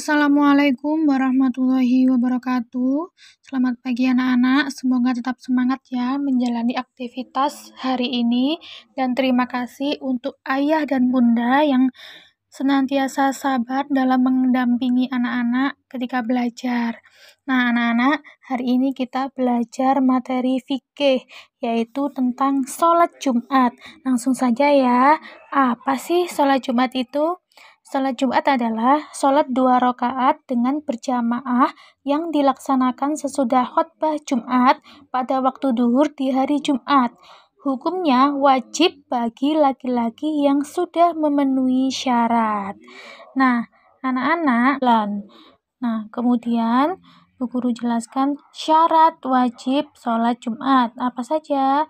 Assalamualaikum warahmatullahi wabarakatuh. Selamat pagi anak-anak, semoga tetap semangat ya menjalani aktivitas hari ini. Dan terima kasih untuk ayah dan bunda yang senantiasa sabar dalam mendampingi anak-anak ketika belajar. Nah anak-anak, hari ini kita belajar materi fikih, yaitu tentang sholat Jumat. Langsung saja ya, apa sih sholat Jumat itu? Sholat Jumat adalah sholat 2 rakaat dengan berjamaah yang dilaksanakan sesudah khutbah Jumat pada waktu duhur di hari Jumat. Hukumnya wajib bagi laki-laki yang sudah memenuhi syarat. Nah, anak-anak, kemudian Bu Guru jelaskan syarat wajib sholat Jumat. Apa saja?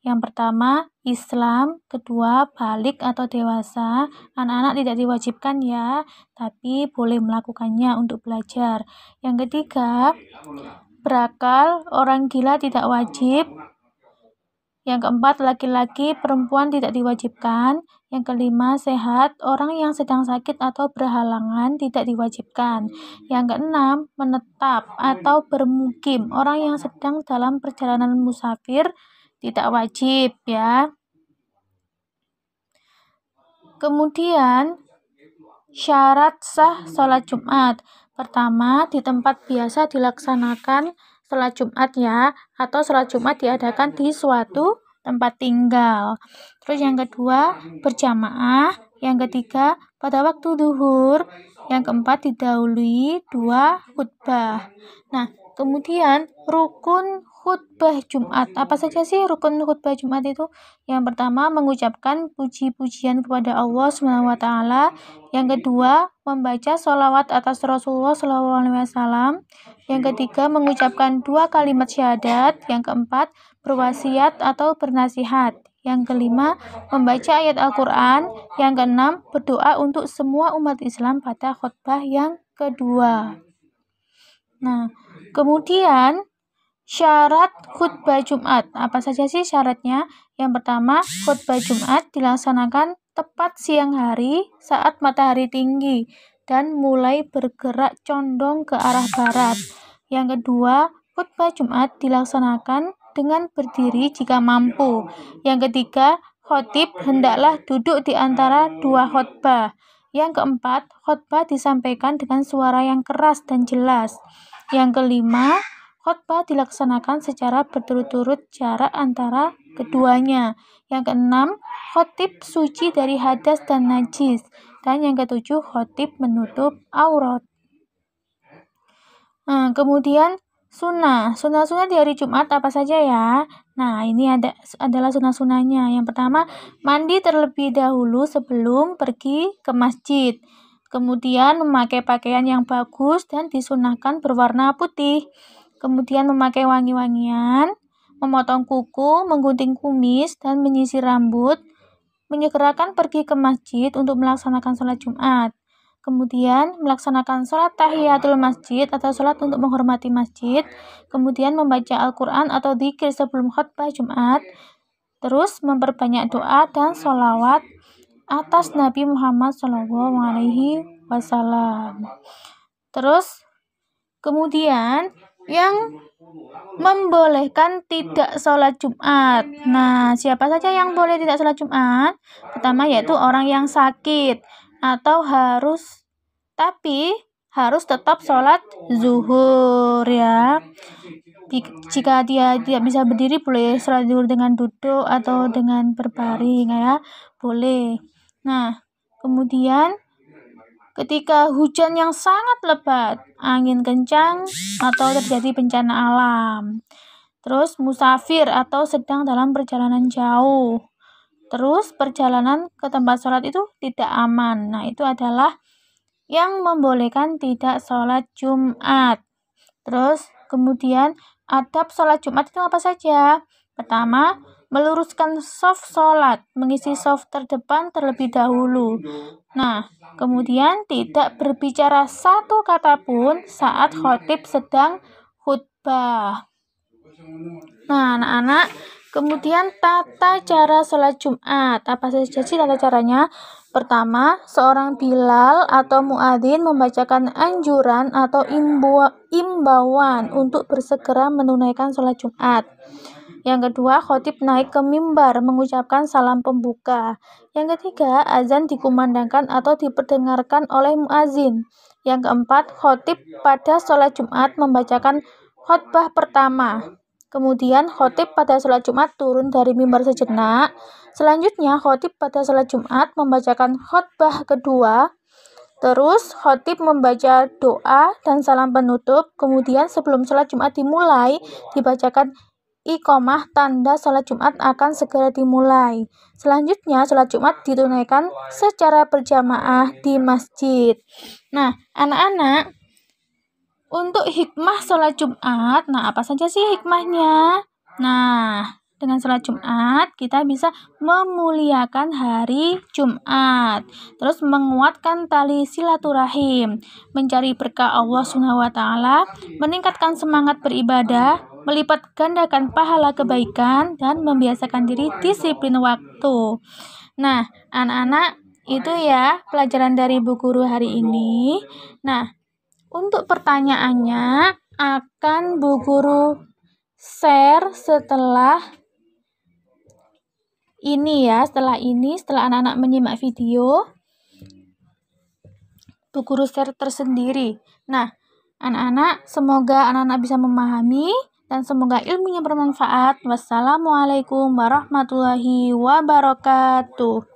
Yang pertama, Islam. Kedua, balik atau dewasa. Anak-anak tidak diwajibkan ya, tapi boleh melakukannya untuk belajar. Yang ketiga, berakal. Orang gila tidak wajib. Yang keempat, laki-laki, perempuan tidak diwajibkan. Yang kelima, sehat. Orang yang sedang sakit atau berhalangan tidak diwajibkan. Yang keenam, menetap atau bermukim. Orang yang sedang dalam perjalanan musafir tidak wajib ya. Kemudian syarat sah sholat Jumat. Pertama, di tempat biasa dilaksanakan sholat Jumat ya, atau sholat Jumat diadakan di suatu tempat tinggal. Terus yang kedua, berjamaah. Yang ketiga, pada waktu duhur. Yang keempat, didahului 2 khutbah. Nah, kemudian rukun khutbah Jumat. Apa saja sih rukun khutbah Jumat itu? Yang pertama, mengucapkan puji-pujian kepada Allah SWT. Yang kedua, membaca sholawat atas Rasulullah SAW. Yang ketiga, mengucapkan 2 kalimat syahadat. Yang keempat, berwasiat atau bernasihat. Yang kelima, membaca ayat Al-Quran. Yang keenam, berdoa untuk semua umat Islam pada khutbah yang kedua. Nah, kemudian syarat khutbah Jumat. Apa saja sih syaratnya? Yang pertama, khutbah Jumat dilaksanakan tepat siang hari saat matahari tinggi dan mulai bergerak condong ke arah barat. Yang kedua, khutbah Jumat dilaksanakan dengan berdiri jika mampu. Yang ketiga, khotib hendaklah duduk di antara 2 khutbah. Yang keempat, khutbah disampaikan dengan suara yang keras dan jelas. Yang kelima, khutbah dilaksanakan secara berturut-turut jarak antara keduanya. Yang keenam, khotib suci dari hadas dan najis. Dan yang ketujuh, khotib menutup aurat. Nah, kemudian sunnah. Sunnah-sunnah di hari Jumat apa saja ya? Nah, ini adalah sunnah-sunnahnya. Yang pertama, mandi terlebih dahulu sebelum pergi ke masjid. Kemudian memakai pakaian yang bagus dan disunahkan berwarna putih. Kemudian memakai wangi-wangian, memotong kuku, menggunting kumis, dan menyisir rambut. Menyegerakan pergi ke masjid untuk melaksanakan sholat Jumat. Kemudian melaksanakan sholat tahiyatul masjid atau sholat untuk menghormati masjid. Kemudian membaca Al-Quran atau dzikir sebelum khutbah Jumat. Terus memperbanyak doa dan sholawat atas Nabi Muhammad SAW. Terus kemudian yang membolehkan tidak sholat Jumat. Nah, siapa saja yang boleh tidak sholat Jumat? Pertama yaitu orang yang sakit atau harus tetap sholat zuhur ya. Jika dia tidak bisa berdiri, boleh sholat zuhur dengan duduk atau dengan berbaring ya, boleh. Nah, kemudian ketika hujan yang sangat lebat, angin kencang, atau terjadi bencana alam. Terus musafir atau sedang dalam perjalanan jauh. Terus perjalanan ke tempat sholat itu tidak aman. Nah, itu adalah yang membolehkan tidak sholat Jumat. Terus kemudian adab sholat Jumat itu apa saja? Pertama, meluruskan shaf sholat, mengisi shaf terdepan terlebih dahulu. Nah, kemudian tidak berbicara satu kata pun saat khotib sedang khutbah. Nah, anak-anak, Kemudian tata cara sholat Jumat. Apa saja sih tata caranya? Pertama, seorang bilal atau muadzin membacakan anjuran atau imbauan untuk bersegera menunaikan sholat Jumat. Yang kedua, khotib naik ke mimbar mengucapkan salam pembuka. Yang ketiga, azan dikumandangkan atau diperdengarkan oleh muadzin. Yang keempat, khotib pada sholat Jumat membacakan khotbah pertama. Kemudian khotib pada sholat Jumat turun dari mimbar sejenak. Selanjutnya khotib pada sholat Jumat membacakan khotbah kedua. Terus khotib membaca doa dan salam penutup. Kemudian sebelum sholat Jumat dimulai, dibacakan iqomah tanda sholat Jumat akan segera dimulai. Selanjutnya sholat Jumat ditunaikan secara berjamaah di masjid. Nah, anak-anak, untuk hikmah sholat Jumat, apa saja sih hikmahnya? Nah, dengan sholat Jumat, kita bisa memuliakan hari Jumat. Terus menguatkan tali silaturahim, mencari berkah Allah SWT, meningkatkan semangat beribadah, melipat gandakan pahala kebaikan, dan membiasakan diri disiplin waktu. Nah, anak-anak, itu ya pelajaran dari Bu Guru hari ini. Nah, untuk pertanyaannya akan Bu Guru share setelah ini ya. Setelah anak-anak menyimak video, Bu Guru share tersendiri. Nah, anak-anak, semoga anak-anak bisa memahami dan semoga ilmunya bermanfaat. Wassalamualaikum warahmatullahi wabarakatuh.